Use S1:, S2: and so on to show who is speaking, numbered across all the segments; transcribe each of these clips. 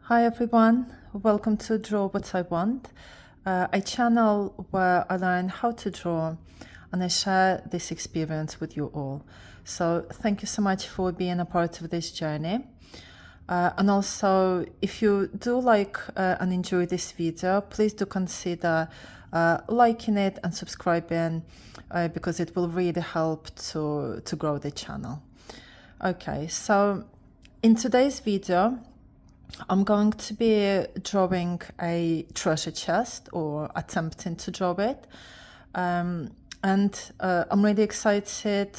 S1: Hi everyone, welcome to Draw What I Want, a channel where I learn how to draw and I share this experience with you all. So thank you so much for being a part of this journey. And also, if you do like and enjoy this video, please do consider liking it and subscribing because it will really help to grow the channel. Okay, so in today's video, I'm going to be drawing a treasure chest or attempting to draw it. And I'm really excited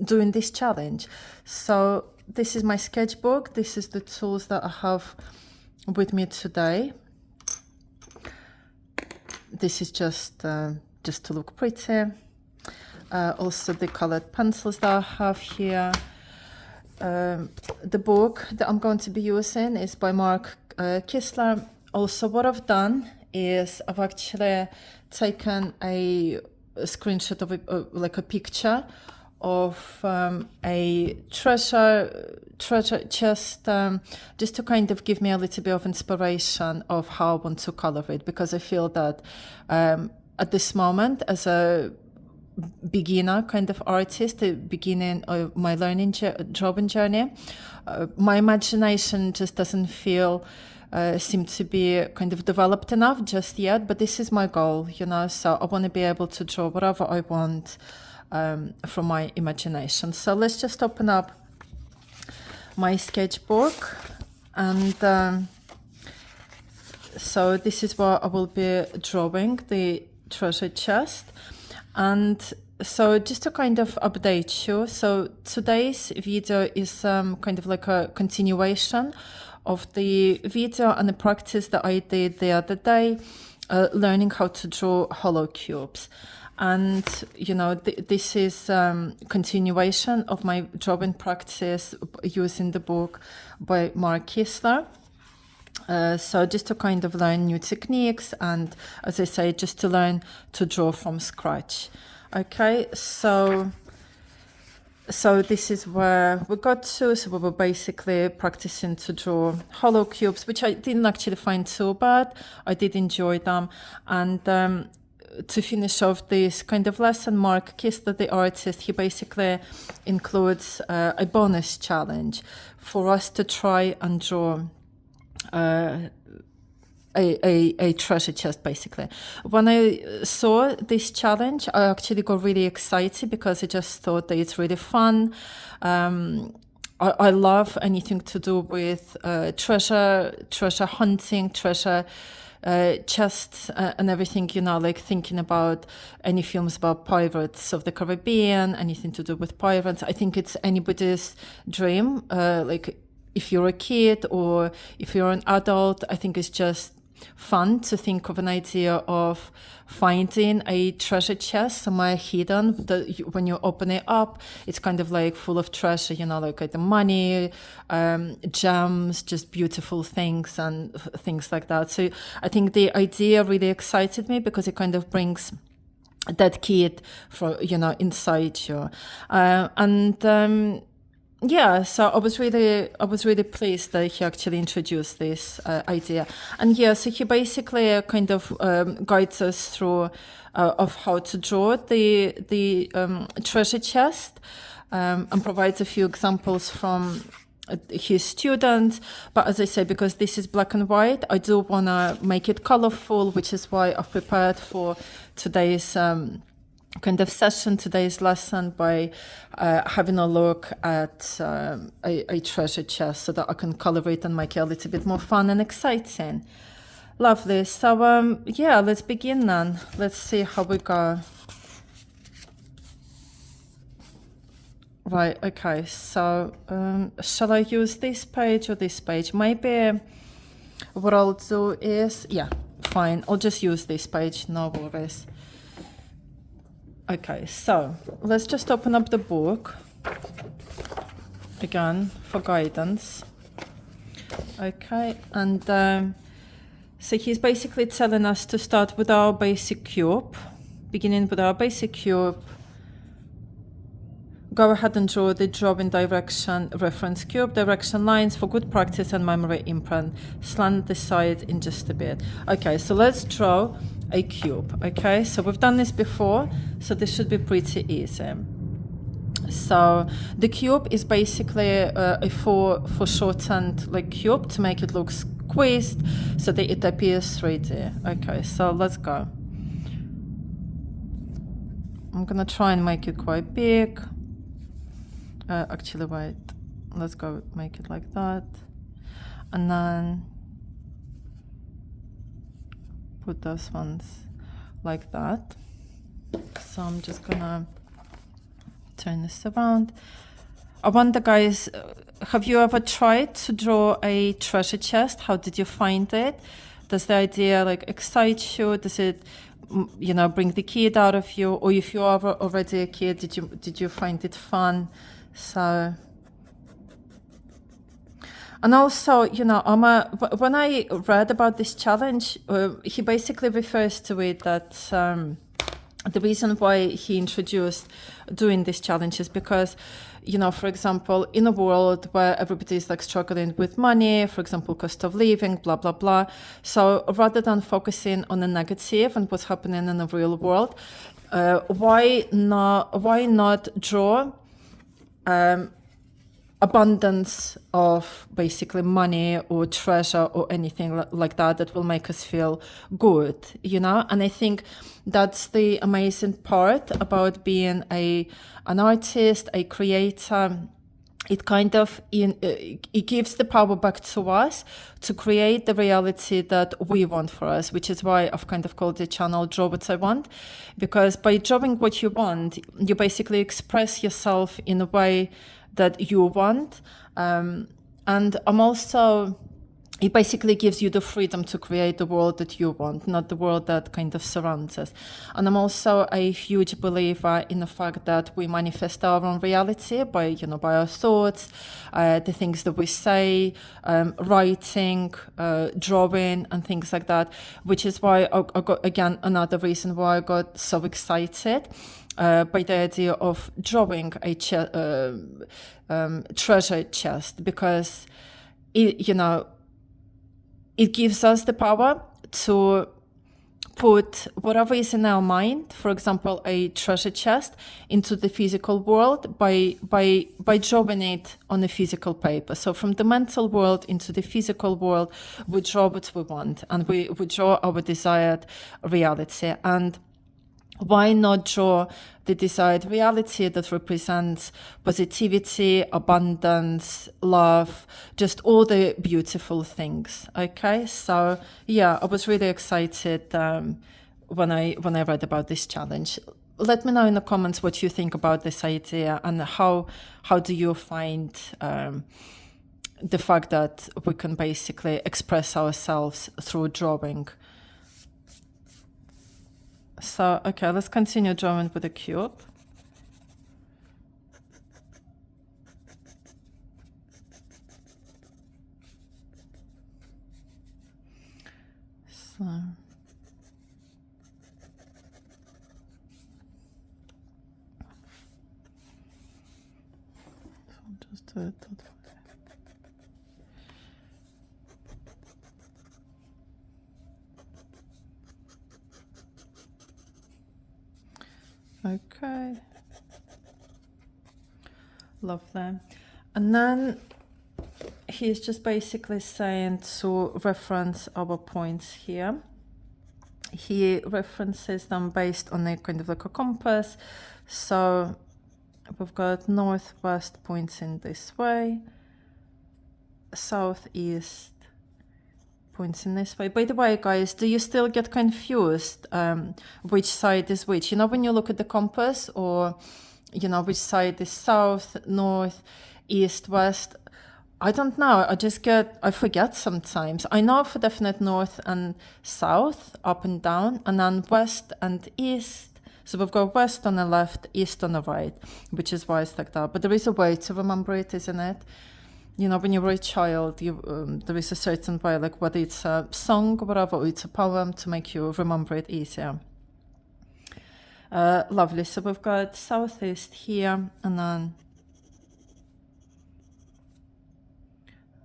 S1: doing this challenge. So this is my sketchbook. This is the tools that I have with me today. This is just to look pretty. Also the colored pencils that I have here. The book that I'm going to be using is by Mark Kistler. Also, what I've done is I've actually taken a screenshot of like a picture of a treasure chest, just to kind of give me a little bit of inspiration of how I want to color it, because I feel that at this moment, as a beginner kind of artist, the beginning of my drawing journey, my imagination just doesn't seem to be kind of developed enough just yet, but this is my goal, so I want to be able to draw whatever I want from my imagination. So let's just open up my sketchbook, and so this is what I will be drawing, the treasure chest. And so just to kind of update you, so today's video is kind of like a continuation of the video and the practice that I did the other day, learning how to draw hollow cubes. And, this is continuation of my drawing practice using the book by Mark Kistler. So just to kind of learn new techniques and, as I say, just to learn to draw from scratch. Okay, so this is where we got to. So we were basically practicing to draw hollow cubes, which I didn't actually find so bad. I did enjoy them. And to finish off this kind of lesson, Mark Kistler, the artist, he basically includes a bonus challenge for us to try and draw a treasure chest, basically. When I saw this challenge, I actually got really excited because I just thought that it's really fun. I love anything to do with treasure hunting, treasure chests, and everything, like thinking about any films about Pirates of the Caribbean, anything to do with pirates. I think it's anybody's dream, like if you're a kid or if you're an adult. I think it's just fun to think of an idea of finding a treasure chest somewhere hidden that when you open it up, it's kind of like full of treasure, like the money, gems, just beautiful things and things like that. So I think the idea really excited me because it kind of brings that kid from, inside you. Yeah, so I was really pleased that he actually introduced this idea. And yeah, so he basically kind of guides us through of how to draw the treasure chest, and provides a few examples from his students. But as I say, because this is black and white, I do want to make it colorful, which is why I've prepared for today's kind of session, today's lesson, by having a look at a treasure chest so that I can color it and make it a little bit more fun and exciting. Lovely. So yeah, let's begin then. Let's see how we go. Right, okay, so shall I use this page or this page? Maybe what I'll do is, yeah, fine, I'll just use this page, no worries. Okay, so let's just open up the book again for guidance. Okay, and so he's basically telling us to start with our basic cube, beginning with our basic cube, go ahead and draw the drawing direction reference cube, direction lines for good practice and memory imprint. Slant the side in just a bit. Okay, so let's draw a cube. Okay, so we've done this before, so this should be pretty easy. So the cube is basically a foreshortened like cube to make it look squeezed so that it appears 3D. Okay, so let's go. I'm gonna try and make it quite big. Actually, wait, let's go make it like that. And then put those ones like that. So I'm just gonna turn this around. I wonder, guys, have you ever tried to draw a treasure chest? How did you find it? Does the idea like excite you? Does it, you know, bring the kid out of you? Or if you are already a kid, did you find it fun? So, and also, you know, when I read about this challenge, he basically refers to it that the reason why he introduced doing this challenge is because, you know, for example, in a world where everybody is like struggling with money, for example, cost of living, blah, blah, blah. So rather than focusing on the negative and what's happening in the real world, why not draw abundance of basically money or treasure or anything like that will make us feel good, you know? And I think that's the amazing part about being an artist, a creator. It kind of it gives the power back to us to create the reality that we want for us, which is why I've kind of called the channel Draw What I Want, because by drawing what you want, you basically express yourself in a way that you want. And I'm also, it basically gives you the freedom to create the world that you want, not the world that kind of surrounds us. And I'm also a huge believer in the fact that we manifest our own reality by, you know, by our thoughts, the things that we say, writing, drawing, and things like that, which is why I got, again, another reason why I got so excited by the idea of drawing a treasure chest, because it, you know, it gives us the power to put whatever is in our mind, for example, a treasure chest, into the physical world by drawing it on a physical paper. So from the mental world into the physical world, we draw what we want, and we draw our desired reality. And why not draw the desired reality that represents positivity, abundance, love, just all the beautiful things? Okay, so yeah, I was really excited when I read about this challenge. Let me know in the comments what you think about this idea, and how do you find the fact that we can basically express ourselves through drawing. So, okay, let's continue drawing with the cube. So, just do it that way. Okay, lovely. And then he's just basically saying to reference our points here. He references them based on a kind of like a compass. So we've got northwest points in this way, southeast points in this way. By the way, guys, do you still get confused which side is which? You know, when you look at the compass, or, you know, which side is south, north, east, west? I don't know. I forget sometimes. I know for definite north and south, up and down, and then west and east. So we've got west on the left, east on the right, which is why it's like that. But there is a way to remember it, isn't it? You know, when you were a child, there is a certain way, like whether it's a song or whatever, or it's a poem, to make you remember it easier. Lovely. So we've got southeast here and then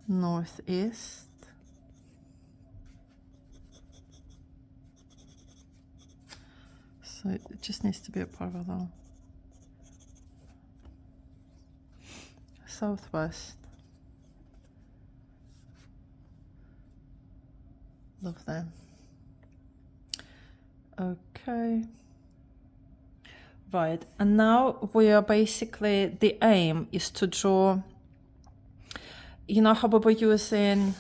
S1: northeast. So it just needs to be a parallel. Southwest. Love them. Okay. Right, and now we are basically, the aim is to draw, you know how we were using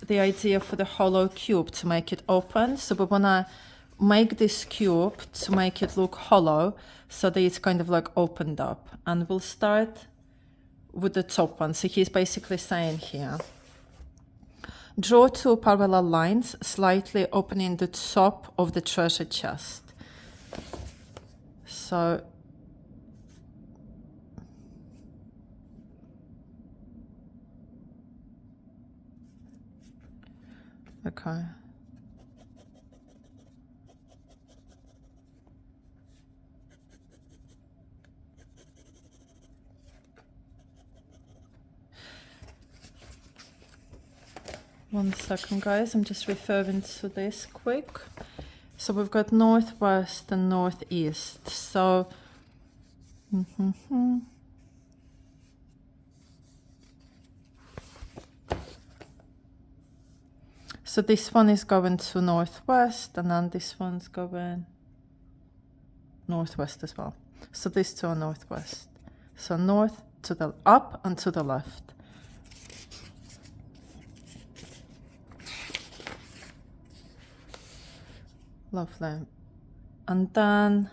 S1: the idea for the hollow cube to make it open? So we want to make this cube to make it look hollow so that it's kind of like opened up. And we'll start with the top one. So he's basically saying here, draw two parallel lines slightly opening the top of the treasure chest. So okay. One second, guys, I'm just referring to this quick. So we've got northwest and northeast. So so this one is going to northwest, and then this one's going northwest as well. So these two are northwest. So north to the up and to the left. Lovely. And then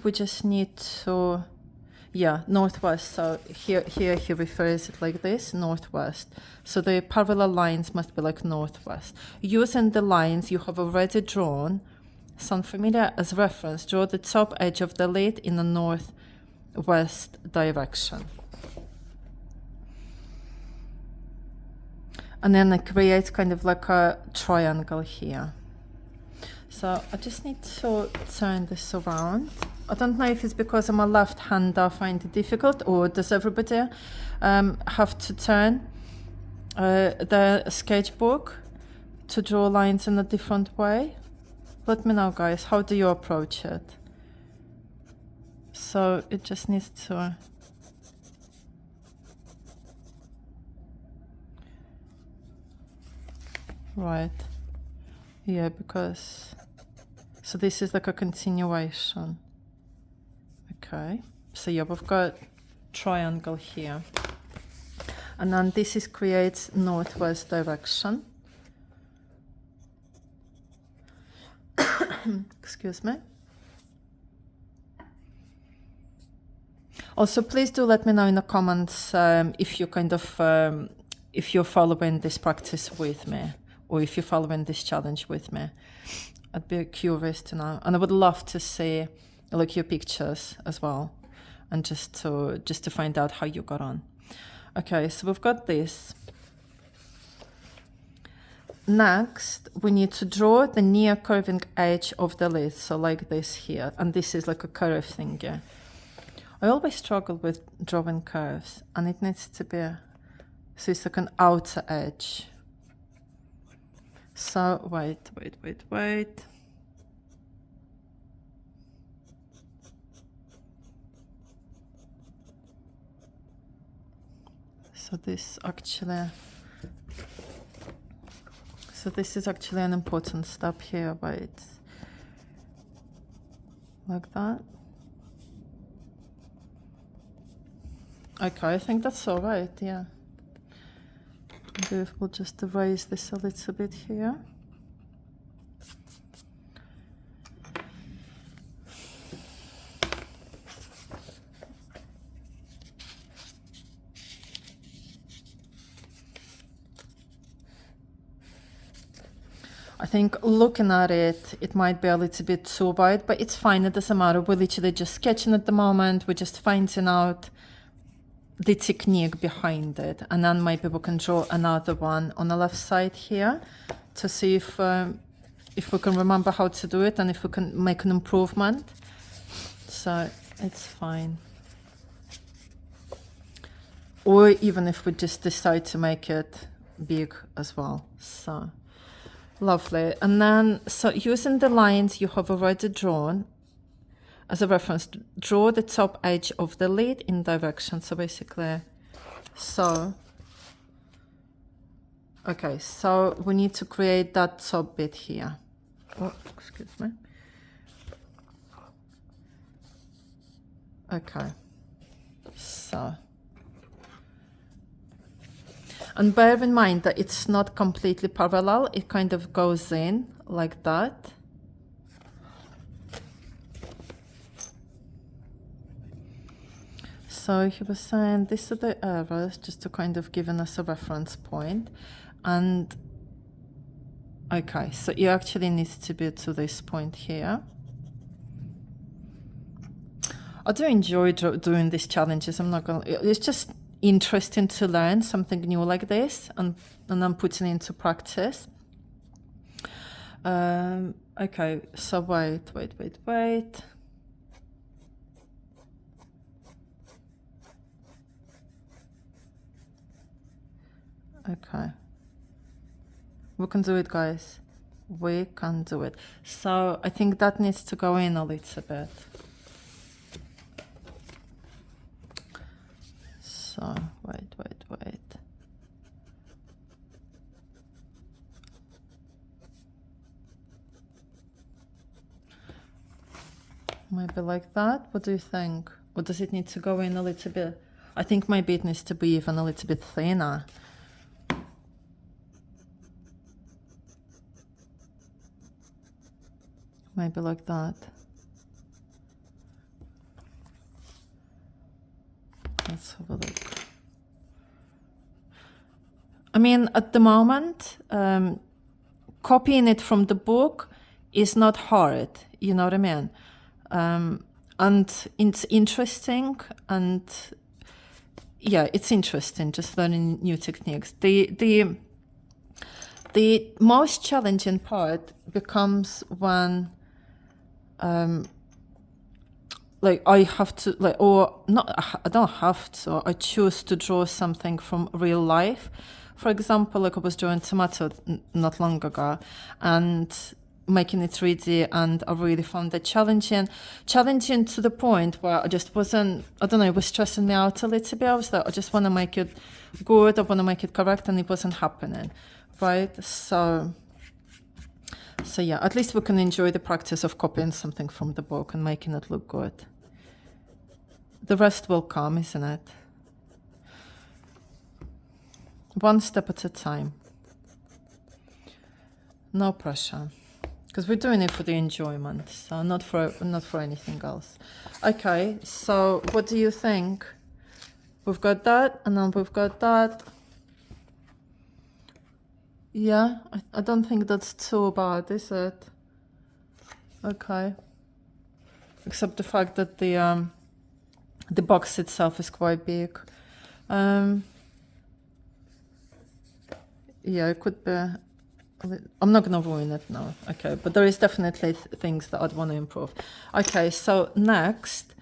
S1: we just need to, yeah, northwest. So here he refers it like this, northwest. So the parallel lines must be like northwest. Using the lines you have already drawn, sound familiar? As reference, draw the top edge of the lid in the northwest direction. And then it creates kind of like a triangle here. So I just need to turn this around. I don't know if it's because I'm a left-hander I find it difficult, or does everybody have to turn the sketchbook to draw lines in a different way? Let me know, guys, how do you approach it? So it just needs to... Right. Yeah, because... So this is like a continuation. Okay. So yeah, we've got triangle here. And then this is creates northwest direction. Excuse me. Also, please do let me know in the comments if you kind of, if you're following this practice with me, or if you're following this challenge with me. I'd be curious to know, and I would love to see like your pictures as well, and just to find out how you got on. Okay, so we've got this. Next, we need to draw the near curving edge of the lid, so like this here, and this is like a curve thingy. I always struggle with drawing curves, and it needs to be, so it's like an outer edge. So, wait. So this is actually an important step here, wait. Like that. Okay, I think that's all right, yeah. Maybe we'll just erase this a little bit here. I think looking at it, it might be a little bit too wide, but it's fine, it doesn't matter. We're literally just sketching at the moment, we're just finding out the technique behind it, and then maybe we can draw another one on the left side here to see if we can remember how to do it and if we can make an improvement. So it's fine. Or even if we just decide to make it big as well. So lovely. And then, so using the lines you have already drawn as a reference, draw the top edge of the lid in direction. So basically, so, okay, so we need to create that top bit here. Oh, excuse me. Okay, so. And bear in mind that it's not completely parallel, it kind of goes in like that. So he was saying these are the errors, just to kind of giving us a reference point. And okay, so it actually needs to be to this point here. I do enjoy doing these challenges. I'm not gonna, it's just interesting to learn something new like this, and I'm putting it into practice. Okay, so wait. Okay, we can do it, guys. We can do it. So I think that needs to go in a little bit. So wait. Maybe like that. What do you think? Or does it need to go in a little bit? I think maybe it needs to be even a little bit thinner. Maybe like that. Let's have a look. I mean, at the moment, copying it from the book is not hard, you know what I mean? And it's interesting, and yeah, it's interesting just learning new techniques. The most challenging part becomes when like I have to, like, or not, I don't have to, I choose to draw something from real life. For example, like I was drawing tomato not long ago and making it 3D, and I really found it challenging to the point where I just wasn't, I don't know, it was stressing me out a little bit. I was like, I just want to make it good, I want to make it correct, and it wasn't happening, right? So yeah, at least we can enjoy the practice of copying something from the book and making it look good. The rest will come, isn't it? One step at a time. No pressure. Because we're doing it for the enjoyment, so not for anything else. Okay, so what do you think? We've got that, and then we've got that. Yeah, I don't think that's too bad, is it? Okay. Except the fact that the box itself is quite big. Yeah, it could be. I'm not going to ruin it now. Okay, but there is definitely things that I'd want to improve. Okay, so next,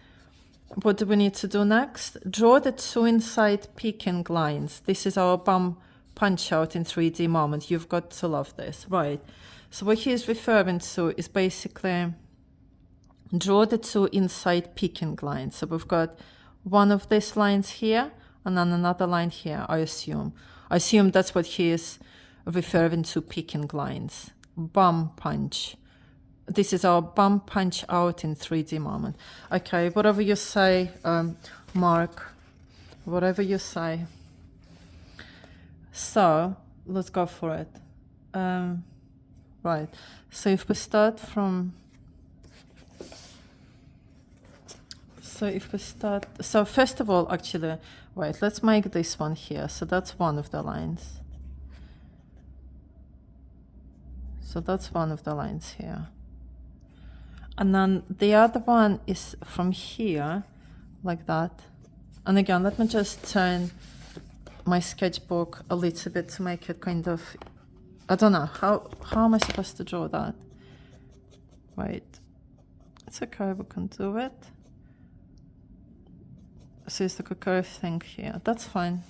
S1: what do we need to do next? Draw the two inside peeking lines. This is our bum punch out in 3D moment. You've got to love this, right? So what he is referring to is basically draw the two inside peeking lines. So we've got one of these lines here and then another line here, I assume. I assume that's what he is referring to, peeking lines. Bum punch. This is our bum punch out in 3D moment. Okay, whatever you say, Mark, whatever you say. So let's go for it. Right, so if we start from, so first of all, actually, wait, let's make this one here. So that's one of the lines. So that's one of the lines here. And then the other one is from here, like that. And again, let me just turn my sketchbook a little bit to make it kind of, I don't know, how am I supposed to draw that? Wait, It's okay, we can do it. So it's like a curve thing here. That's fine.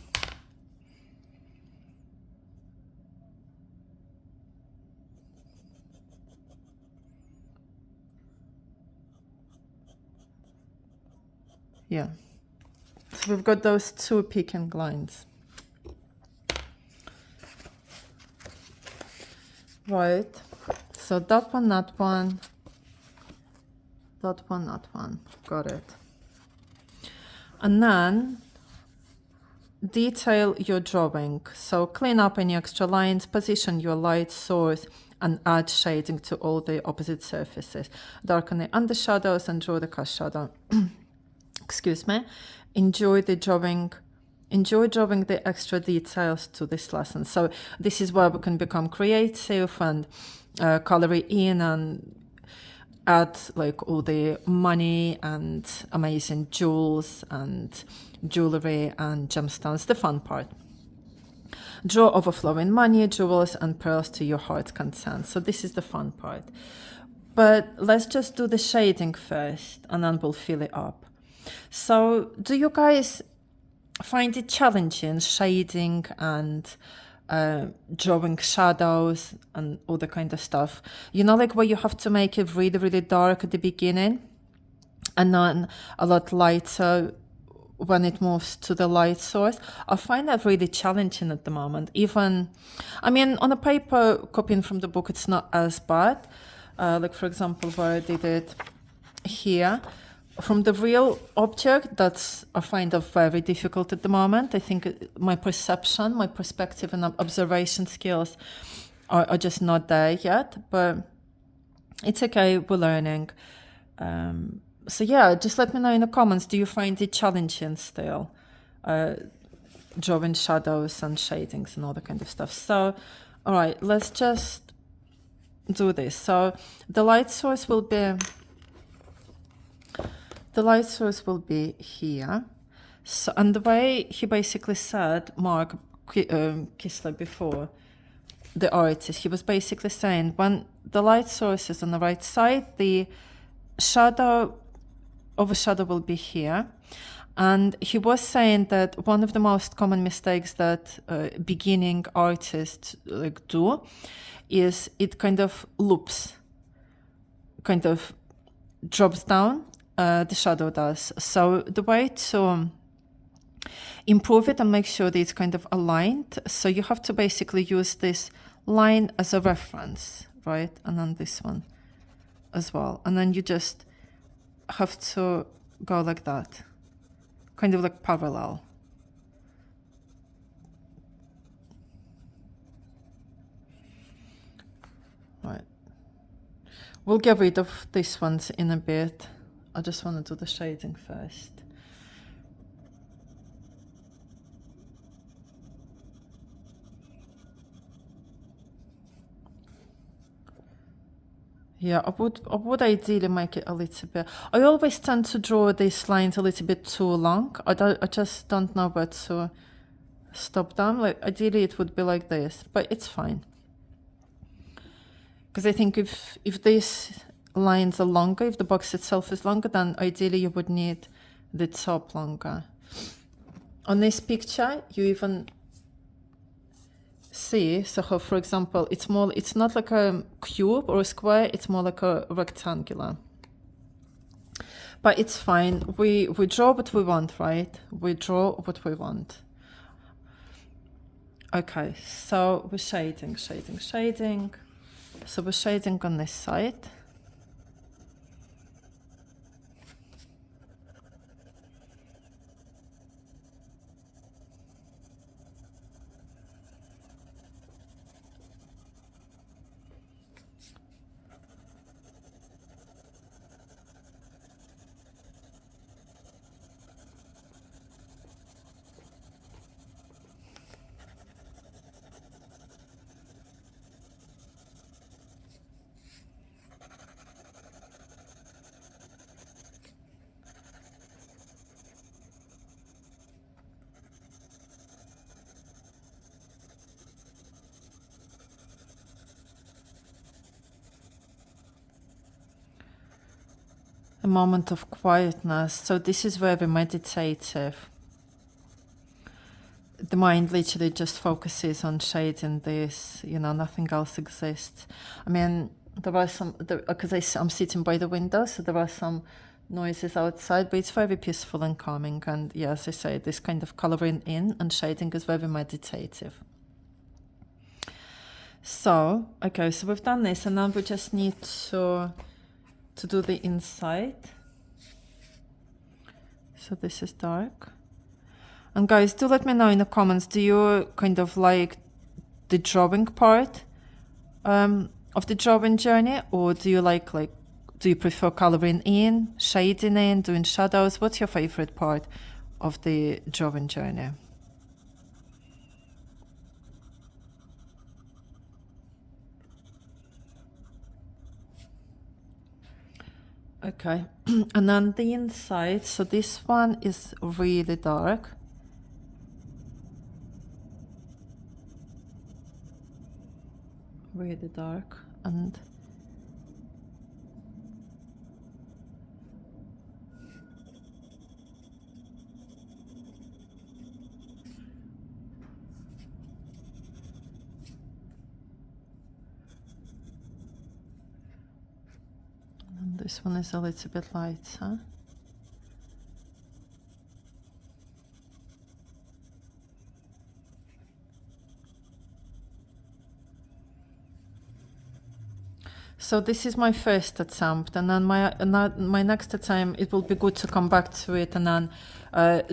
S1: Yeah. So we've got those two peaking lines. Right. So that one, that one, that one, that one. Got it. And then detail your drawing. So clean up any extra lines, position your light source, and add shading to all the opposite surfaces. Darken the undershadows and draw the cast shadow. Excuse me. Enjoy drawing the extra details to this lesson. So this is where we can become creative and color it in and add like all the money and amazing jewels and jewelry and gemstones, the fun part. Draw overflowing money, jewels and pearls to your heart's content. So this is the fun part. But let's just do the shading first and then we'll fill it up. So do you guys find it challenging, shading and drawing shadows and all the kind of stuff? You know, like where you have to make it really, really dark at the beginning and then a lot lighter when it moves to the light source. I find that really challenging at the moment. Even, I mean, on a paper copying from the book, it's not as bad. Like for example, where I did it here. From the real object, that's I find it very difficult at the moment. I think my perception, my perspective and observation skills are just not there yet, but it's okay, we're learning. So yeah, just let me know in the comments, do you find it challenging still? Drawing shadows and shadings and all that kind of stuff. So, all right, let's just do this. So the light source will be here. So, and the way he basically said, Mark Kistler before, the artist, he was basically saying when the light source is on the right side, the overshadow will be here. And he was saying that one of the most common mistakes that beginning artists do is it kind of loops, kind of drops down. The shadow does. So the way to improve it and make sure that it's kind of aligned, so you have to basically use this line as a reference, right? And then this one as well. And then you just have to go like that, kind of like parallel. Right. We'll get rid of these ones in a bit. I just want to do the shading first. Yeah, I would ideally make it a little bit. I always tend to draw these lines a little bit too long. I just don't know where to stop them. Like ideally it would be like this, but it's fine. Because I think if these lines are longer, if the box itself is longer, then ideally you would need the top longer. On this picture, you even see, so how, for example, it's not like a cube or a square, it's more like a rectangular. But it's fine. We draw what we want, right? We draw what we want. Okay, so we're shading. So we're shading on this side. a moment of quietness. So this is very meditative. The mind literally just focuses on shading this, you know, nothing else exists. I mean, there are some, because I'm sitting by the window, so there are some noises outside, but it's very peaceful and calming. And yeah, as I say, this kind of coloring in and shading is very meditative. So, okay, so we've done this, and now we just need to do the inside. So this is dark. And guys, do let me know in the comments, do you kind of like the drawing part of the drawing journey, or do you do you prefer coloring in, shading in, doing shadows? What's your favorite part of the drawing journey? Okay, and then the inside, so this one is really dark. Really dark, and this one is a little bit lighter. So this is my first attempt, and then my next attempt, it will be good to come back to it and then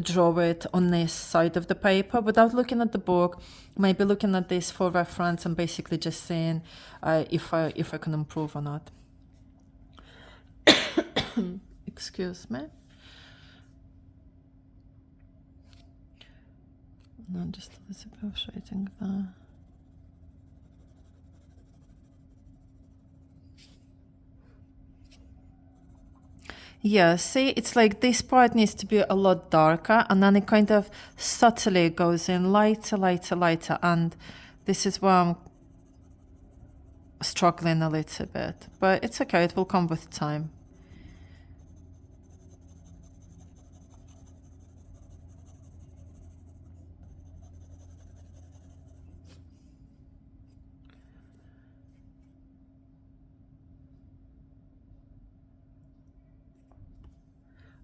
S1: draw it on this side of the paper without looking at the book, maybe looking at this for reference and basically just seeing if I can improve or not. Excuse me. And then just a little bit of shading there. Yeah, see, it's like this part needs to be a lot darker, and then it kind of subtly goes in lighter, lighter, lighter, and this is where I'm struggling a little bit, but it's okay, it will come with time.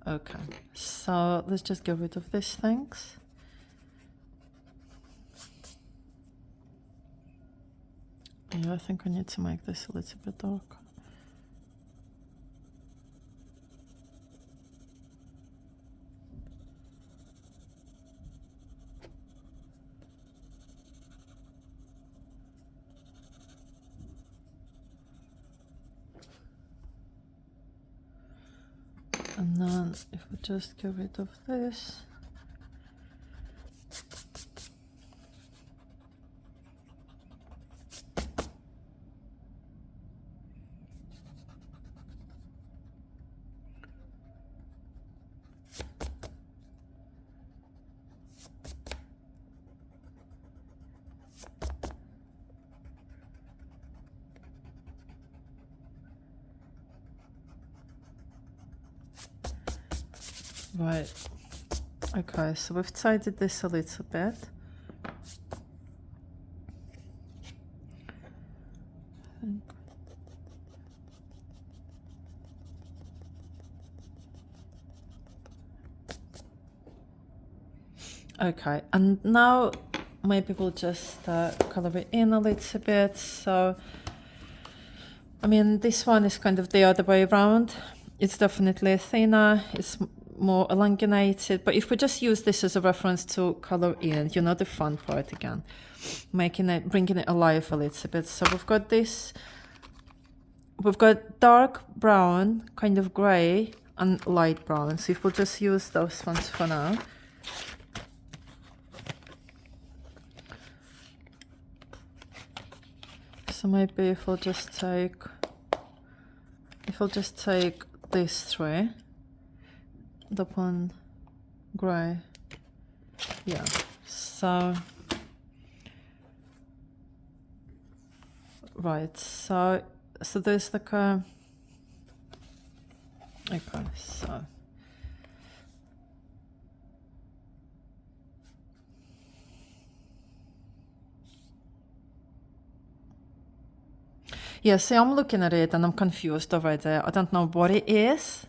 S1: Okay, so let's just get rid of these things. Yeah, I think I need to make this a little bit darker. And then if we just get rid of this. Right, okay, so we've tidied this a little bit. Okay, and now maybe we'll just color it in a little bit. So, I mean, this one is kind of the other way around. It's definitely thinner, it's more elongated, but if we just use this as a reference to color in, you know, the fun part again, bringing it alive a little bit. So we've got this, we've got dark brown, kind of gray, and light brown. So if we'll just use those ones for now. So maybe if we'll just take these three, the one gray, yeah, so right, so there's like a, Okay, so yeah, see, I'm looking at it and I'm confused already. I don't know what it is,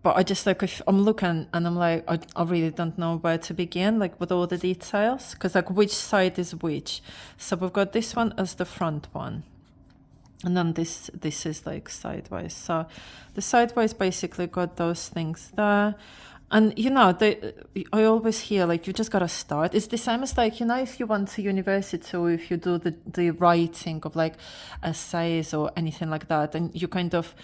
S1: but I just like, if I'm looking and I'm like, I really don't know where to begin, like with all the details, because like which side is which. So we've got this one as the front one, and then this is like sideways. So the sideways basically got those things there. And you know, I always hear like you just gotta start. It's the same as like, you know, if you went to university or if you do the writing of like essays or anything like that, and you kind of,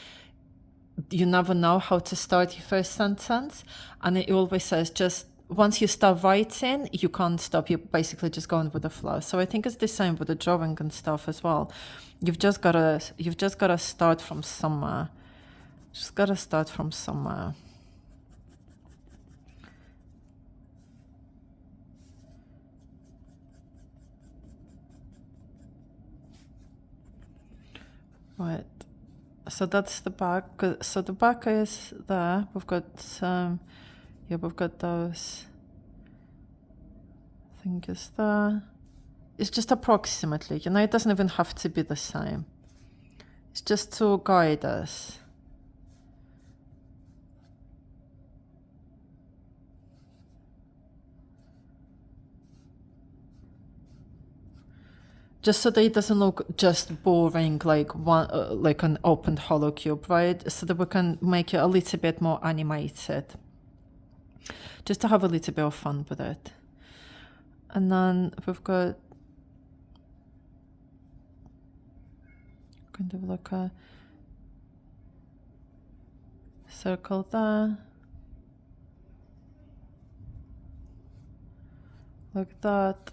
S1: you never know how to start your first sentence, and it always says just once you start writing, you can't stop. You're basically just going with the flow. So I think it's the same with the drawing and stuff as well. You've just gotta start from somewhere. Just gotta start from somewhere. Right. So that's the back. So the back is there. We've got yeah, we've got those things there. It's just approximately, you know, it doesn't even have to be the same. It's just to guide us. Just so that it doesn't look just boring, like one, like an opened hollow cube, right? So that we can make it a little bit more animated. Just to have a little bit of fun with it. And then we've got kind of like a circle there. Like that.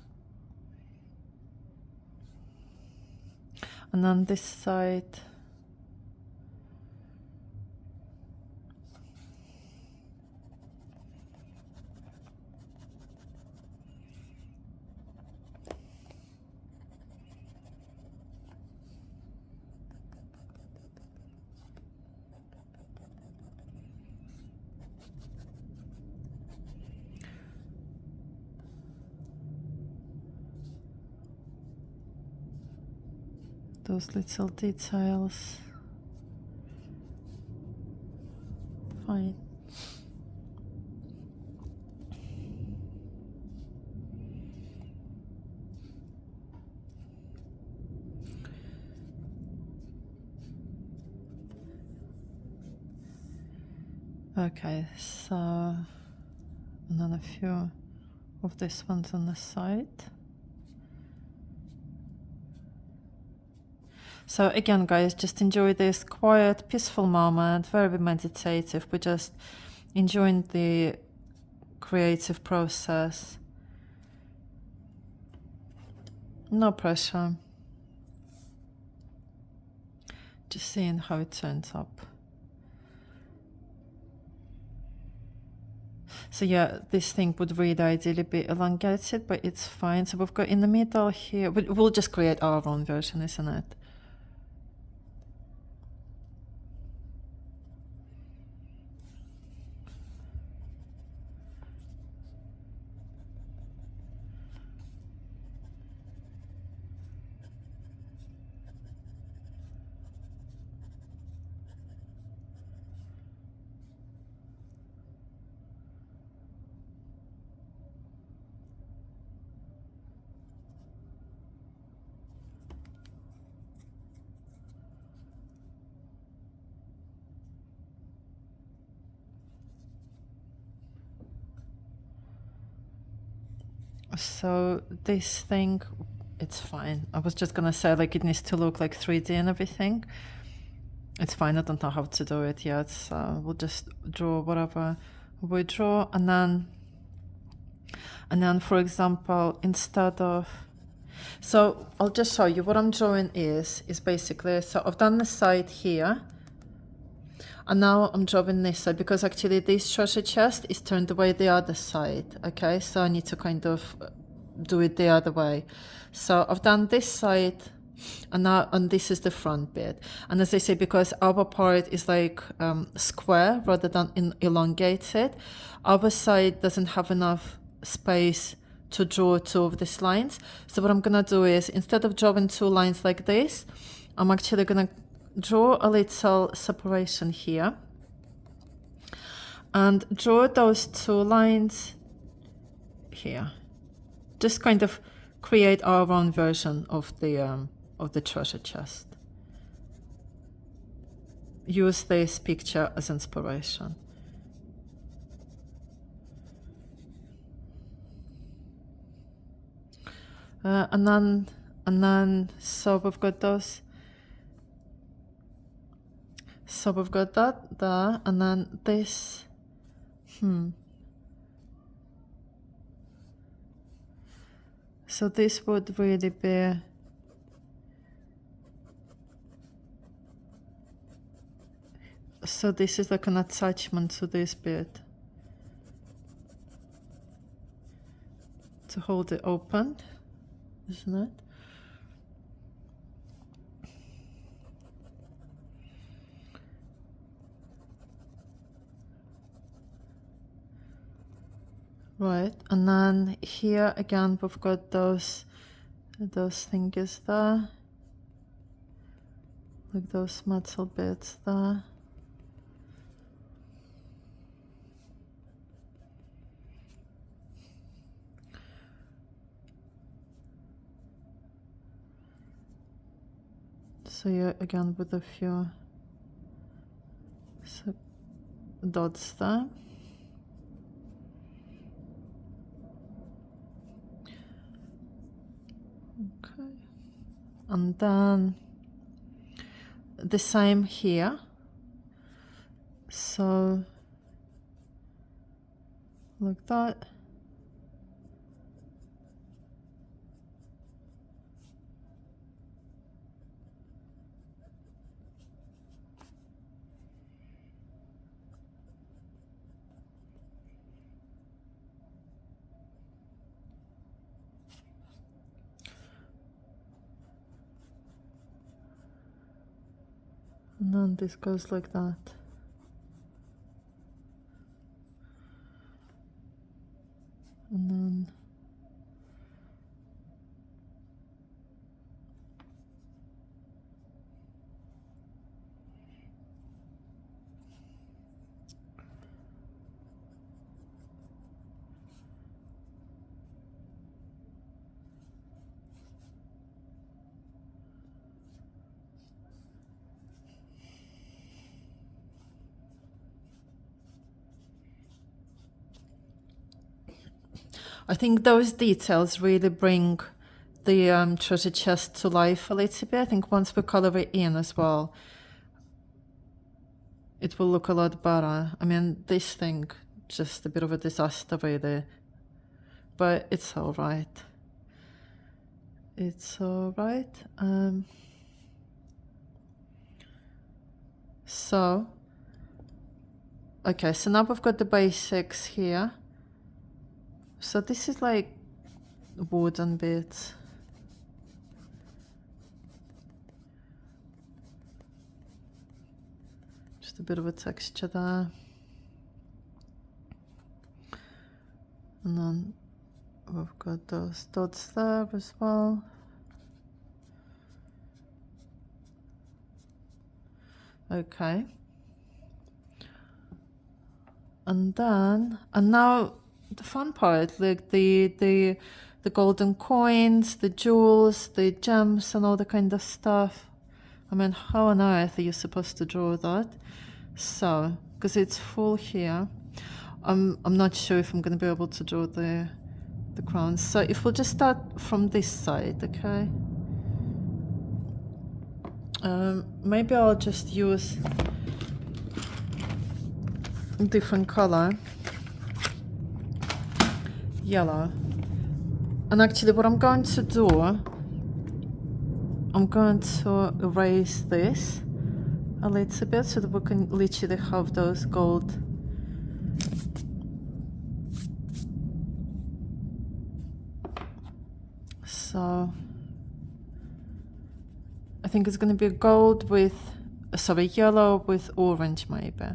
S1: And on this side, those little details. Fine. Okay, so and then a few of these ones on the side. So again, guys, just enjoy this quiet, peaceful moment, very meditative. We're just enjoying the creative process. No pressure. Just seeing how it turns up. So yeah, this thing would really ideally be elongated, but it's fine. So we've got in the middle here, we'll just create our own version, isn't it? So this thing, it's fine. I was just gonna say like it needs to look like 3D and everything. It's fine, I don't know how to do it yet, so we'll just draw whatever we draw, and then for example, instead of, so I'll just show you what I'm drawing is basically, so I've done the side here, and now I'm drawing this side because actually this treasure chest is turned away the other side, okay? So I need to kind of do it the other way. So I've done this side And this is the front bit. And as I say, because our part is like square rather than elongated, our side doesn't have enough space to draw two of these lines. So what I'm gonna do is, instead of drawing two lines like this, I'm actually gonna draw a little separation here and draw those two lines here. Just kind of create our own version of the treasure chest. Use this picture as inspiration. And then so we've got those. So we've got that there, and then this. So this would really be so this is like an attachment to this bit to hold it open, isn't it? Right, and then here again we've got those thingies there, like those metal bits there. So yeah, again with a few dots there. Okay, and then the same here. So like that. And then this goes like that. And then I think those details really bring the treasure chest to life a little bit. I think once we color it in as well, it will look a lot better. I mean, this thing, just a bit of a disaster really, but it's all right. It's all right. So, okay, so now we've got the basics here. So this is like wooden bits. Just a bit of a texture there. And then we've got those dots there as well. Okay. And now the fun part, like the golden coins, the jewels, the gems and all the kind of stuff. I mean, how on earth are you supposed to draw that? So, because it's full here, I'm not sure if I'm going to be able to draw the crowns. So if we'll just start from this side, okay? Maybe I'll just use a different color, yellow. And actually what I'm going to do, I'm going to erase this a little bit so that we can literally have those gold so think it's gonna be gold with, sorry, yellow with orange maybe.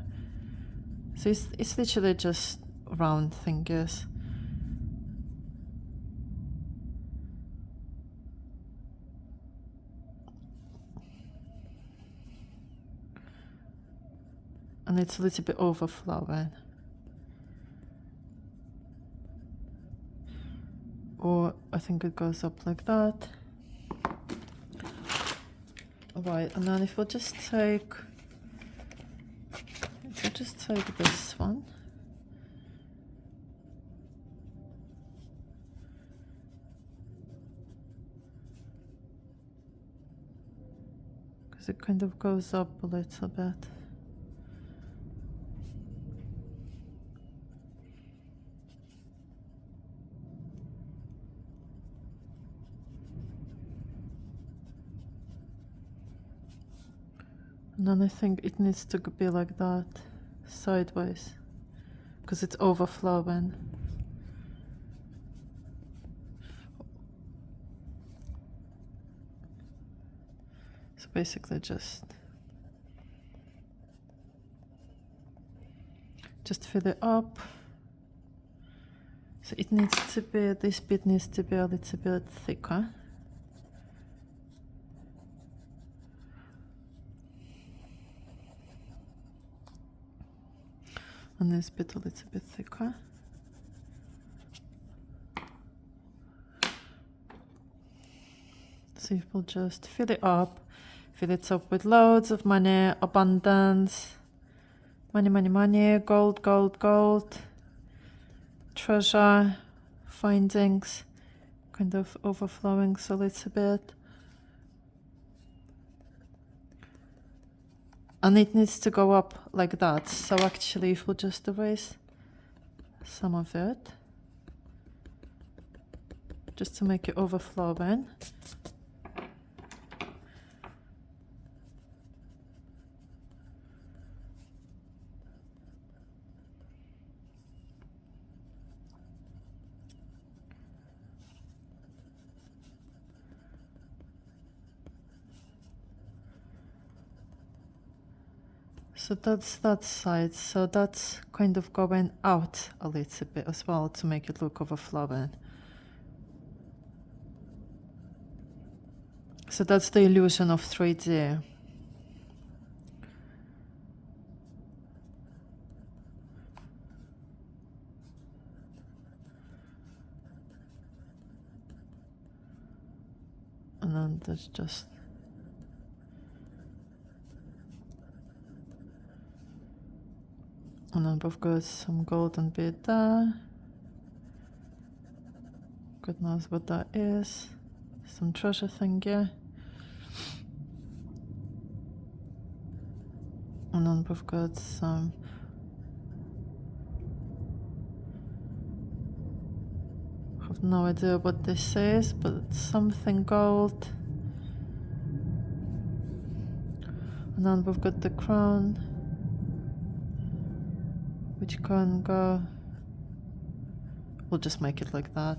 S1: So it's literally just round thingies. And it's a little bit overflowing. Or I think it goes up like that. Right, and then if we'll just take this one. Because it kind of goes up a little bit. And then I think it needs to be like that, sideways, because it's overflowing. So basically just fill it up. So it needs to be, this bit needs to be a little bit thicker. And this bit a little bit thicker. So you will just fill it up with loads of money, abundance, money, money, money, gold, gold, gold, treasure, findings, kind of overflowing a little bit. And it needs to go up like that. So actually, if we'll just erase some of it, just to make it overflowing. So that's that side. So that's kind of going out a little bit as well to make it look overflowing. So that's the illusion of 3D. And then there's just and then we've got some golden bit there. God knows what that is. Some treasure thingy. And then we've got some I have no idea what this is, but it's something gold. And then we've got the crown, which can go, we'll just make it like that.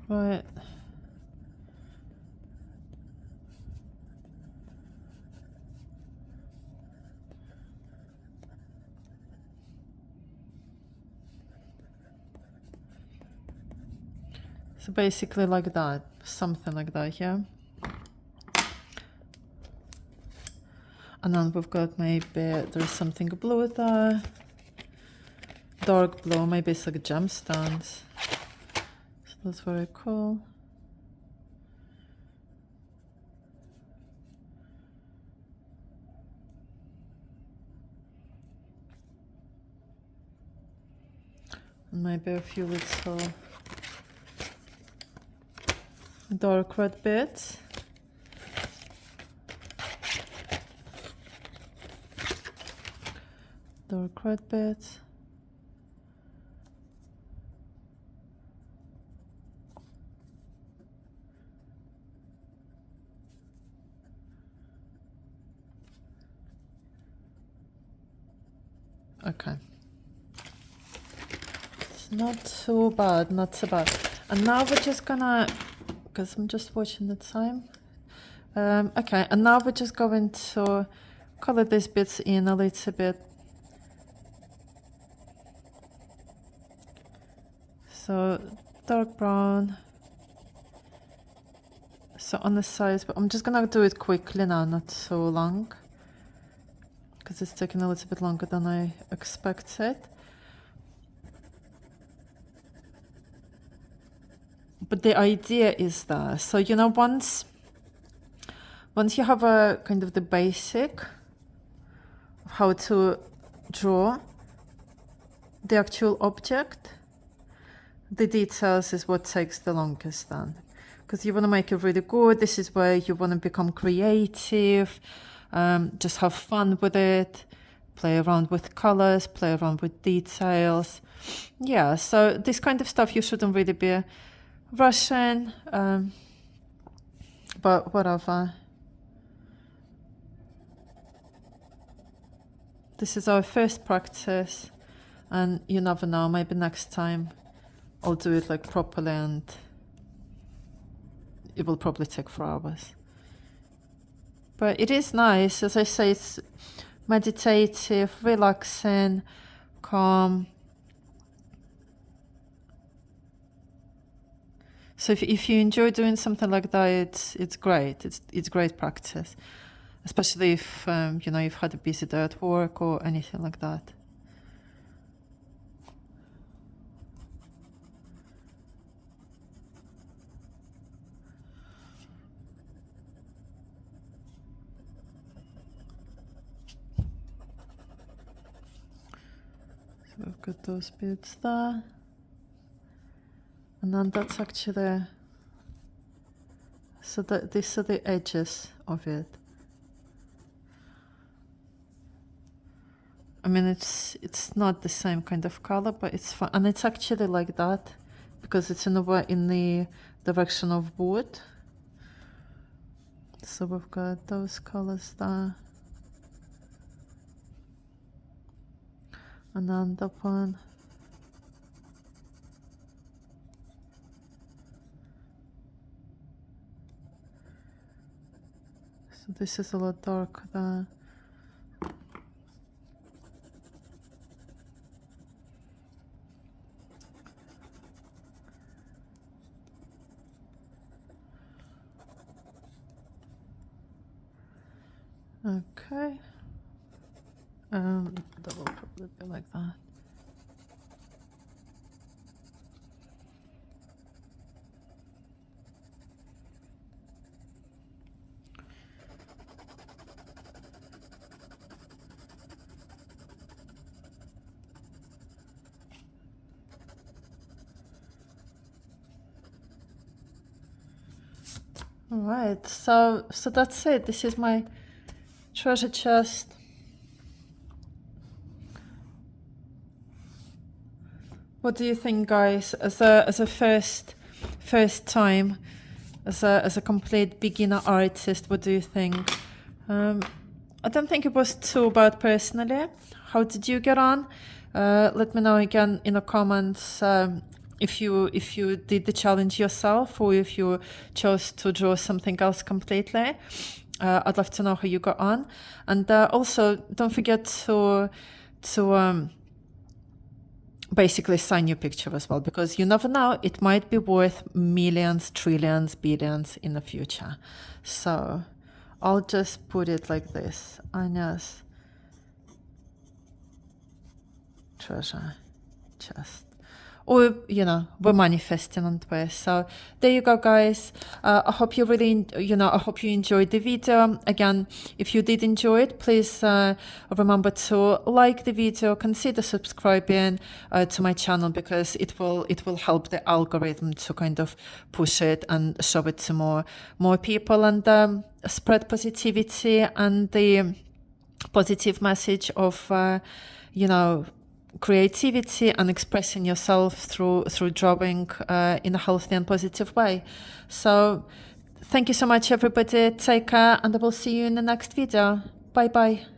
S1: Right. So basically like that, something like that, yeah? And then we've got maybe, there's something blue there. Dark blue, maybe it's like gemstones. So that's very cool. And maybe a few little dark red bits. Dark red bits. Okay. not too bad, not too bad. And now we're just gonna, because I'm just watching the time. Okay, and now we're just going to color these bits in a little bit. So dark brown. So on the sides, but I'm just gonna do it quickly now, not so long, because it's taking a little bit longer than I expected. But the idea is that, so you know, once you have a kind of the basic of how to draw the actual object, the details is what takes the longest then, because you want to make it really good. This is where you want to become creative, just have fun with it, play around with colors, play around with details. Yeah, so this kind of stuff you shouldn't really be rushing, but whatever. This is our first practice, and you never know, maybe next time I'll do it like properly and it will probably take 4 hours. But it is nice, as I say, it's meditative, relaxing, calm. So if you enjoy doing something like that, it's great. It's great practice, especially if you know, you've had a busy day at work or anything like that. So we've got those bits there. And then that's actually, so that these are the edges of it. I mean, it's not the same kind of color, but it's fun, and it's actually like that because it's in the direction of wood. So we've got those colors there, and then that one. So this is a lot darker there. Okay. That will probably be like that. All right, so that's it. This is my treasure chest. What do you think, guys? As a first time, as a complete beginner artist, what do you think? I don't think it was too bad personally. How did you get on? Let me know again in the comments if you did the challenge yourself or if you chose to draw something else completely. I'd love to know how you got on, and also don't forget to basically sign your picture as well, because you never know, it might be worth millions, trillions, billions in the future. So I'll just put it like this: Anya's treasure chest. Or, you know, we're manifesting on Twitter. So there you go, guys. I hope you really, I hope you enjoyed the video. Again, if you did enjoy it, please remember to like the video, consider subscribing to my channel, because it will help the algorithm to kind of push it and show it to more people, and spread positivity and the positive message of, creativity and expressing yourself through drawing in a healthy and positive way. So thank you so much, everybody. Take care, and I will see you in the next video. Bye bye.